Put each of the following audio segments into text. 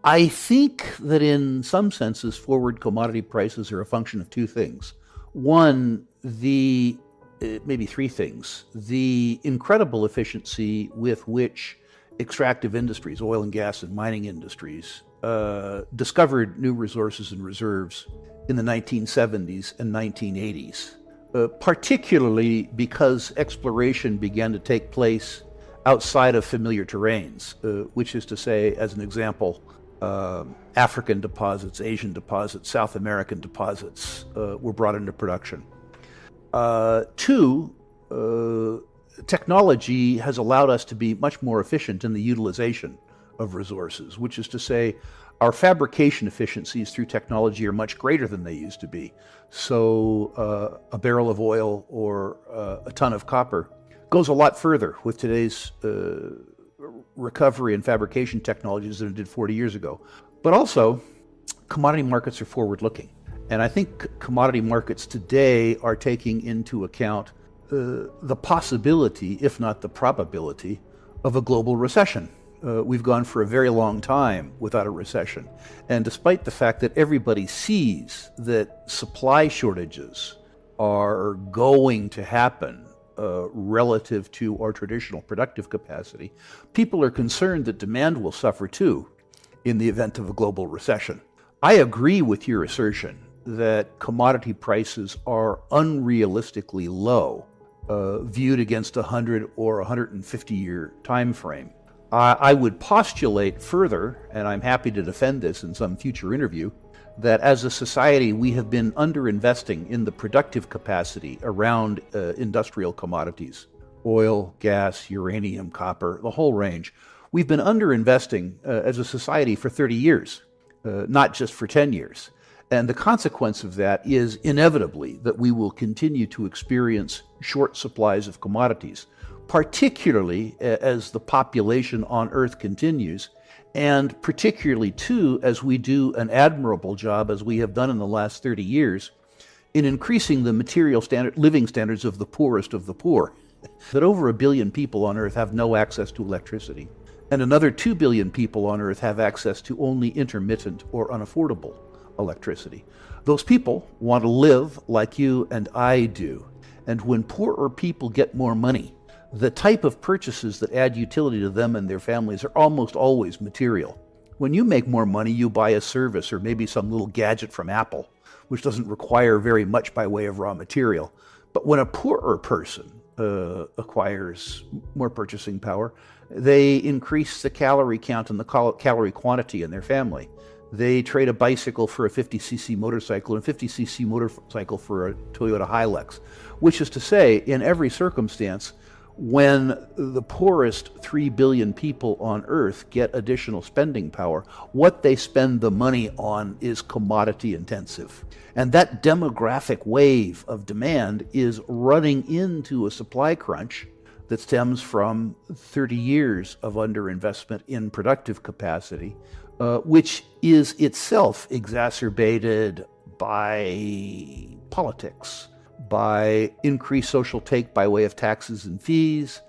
I think that in some senses, forward commodity prices are a function of two things. One, maybe three things. The incredible efficiency with which extractive industries, oil and gas and mining industries, discovered new resources and reserves in the 1970s and 1980s, particularly because exploration began to take place outside of familiar terrains, which is to say, as an example, African deposits, Asian deposits, South American deposits were brought into production. Two, technology has allowed us to be much more efficient in the utilization of resources, which is to say, our fabrication efficiencies through technology are much greater than they used to be. So a barrel of oil or a ton of copper goes a lot further with today's recovery and fabrication technologies than it did 40 years ago. But also, commodity markets are forward-looking. And I think commodity markets today are taking into account the possibility, if not the probability, of a global recession. We've gone for a very long time without a recession. And despite the fact that everybody sees that supply shortages are going to happen relative to our traditional productive capacity, people are concerned that demand will suffer too in the event of a global recession. I agree with your assertion that commodity prices are unrealistically low, viewed against a 100 or 150 year time frame. I would postulate further, and I'm happy to defend this in some future interview, that as a society we have been underinvesting in the productive capacity around industrial commodities, oil, gas, uranium, copper, the whole range. We've been underinvesting as a society for 30 years, not just for 10 years. And the consequence of that is inevitably that we will continue to experience short supplies of commodities, particularly as the population on Earth continues, and particularly, too, as we do an admirable job, as we have done in the last 30 years, in increasing the material living standards of the poorest of the poor. That over 1 billion people on Earth have no access to electricity, and another 2 billion people on Earth have access to only intermittent or unaffordable electricity. Those people want to live like you and I do. And when poorer people get more money, the type of purchases that add utility to them and their families are almost always material. When you make more money, you buy a service or maybe some little gadget from Apple, which doesn't require very much by way of raw material. But when a poorer person acquires more purchasing power, they increase the calorie count and the calorie quantity in their family. They trade a bicycle for a 50cc motorcycle and a 50cc motorcycle for a Toyota Hilux, which is to say, in every circumstance, when the poorest 3 billion people on Earth get additional spending power, what they spend the money on is commodity intensive. And that demographic wave of demand is running into a supply crunch that stems from 30 years of underinvestment in productive capacity, which is itself exacerbated by politics, by increased social take by way of taxes and fees,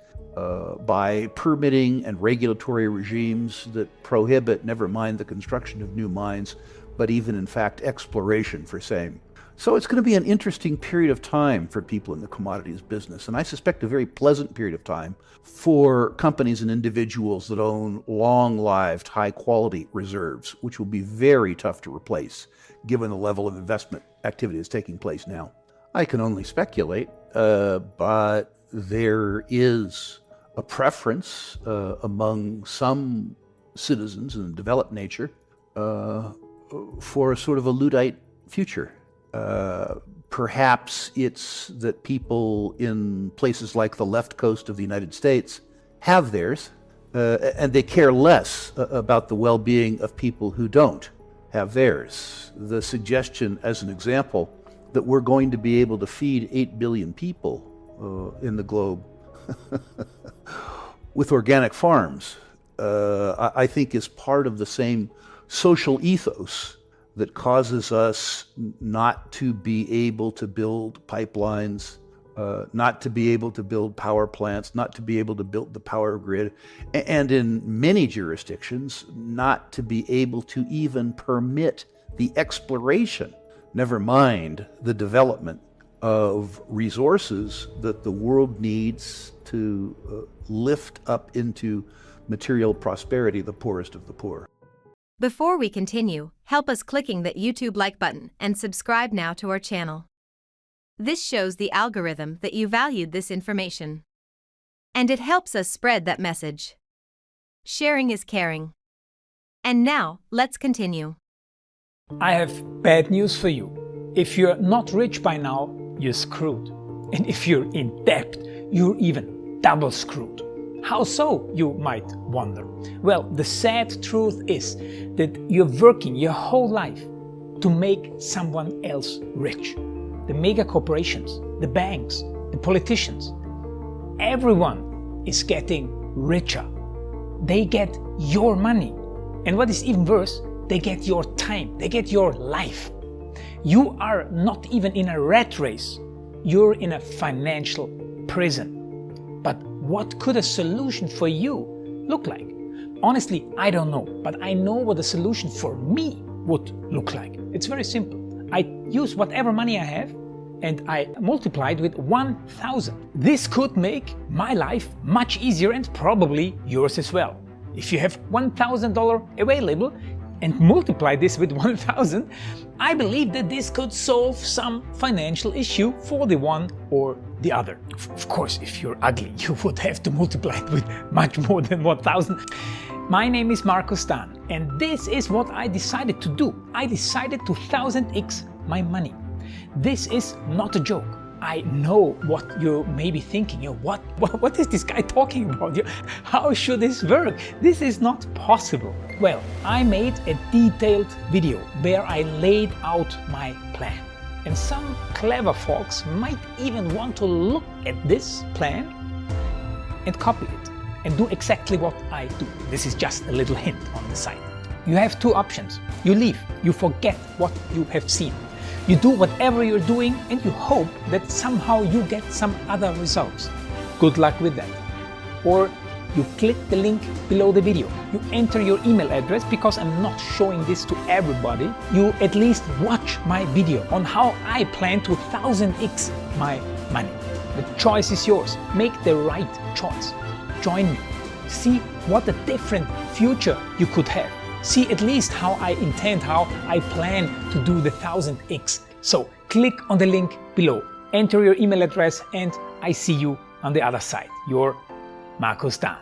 by permitting and regulatory regimes that prohibit, never mind the construction of new mines, but even in fact exploration for same. So it's going to be an interesting period of time for people in the commodities business, and I suspect a very pleasant period of time for companies and individuals that own long-lived, high-quality reserves, which will be very tough to replace given the level of investment activity that's taking place now. I can only speculate, but there is a preference among some citizens in the developed nature for a sort of a Luddite future. Perhaps it's that people in places like the left coast of the United States have theirs, and they care less about the well-being of people who don't have theirs. The suggestion, as an example, that we're going to be able to feed 8 billion people in the globe with organic farms, I think is part of the same social ethos that causes us not to be able to build pipelines not to be able to build power plants, not to be able to build the power grid, and in many jurisdictions, not to be able to even permit the exploration, never mind the development of resources that the world needs to lift up into material prosperity the poorest of the poor. Before we continue, help us clicking that YouTube like button and subscribe now to our channel. This shows the algorithm that you valued this information. And it helps us spread that message. Sharing is caring. And now, let's continue. I have bad news for you. If you're not rich by now, you're screwed. And if you're in debt, you're even double screwed. How so, you might wonder? Well, the sad truth is that you're working your whole life to make someone else rich. The mega corporations, the banks, the politicians, everyone is getting richer. They get your money. And what is even worse, they get your time, they get your life. You are not even in a rat race, you're in a financial prison. But what could a solution for you look like? Honestly, I don't know, but I know what a solution for me would look like. It's very simple. I use whatever money I have and I multiply it with 1,000. This could make my life much easier and probably yours as well. If you have $1,000 available and multiply this with 1,000, I believe that this could solve some financial issue for the one or the other. Of course, if you're ugly, you would have to multiply it with much more than 1,000. My name is Markus Dahn, and this is what I decided to do. I decided to 1000x my money. This is not a joke. I know what you may be thinking. What is this guy talking about? How should this work? This is not possible. Well, I made a detailed video where I laid out my plan. And some clever folks might even want to look at this plan and copy it and do exactly what I do. This is just a little hint on the side. You have two options. You leave, you forget what you have seen. You do whatever you're doing and you hope that somehow you get some other results. Good luck with that. Or you click the link below the video. You enter your email address because I'm not showing this to everybody. You at least watch my video on how I plan to 1000x my money. The choice is yours. Make the right choice. Join me. See what a different future you could have. See at least how I intend, how I plan to do the 1000x. So click on the link below, enter your email address, and I see you on the other side. Your Markus Dahn.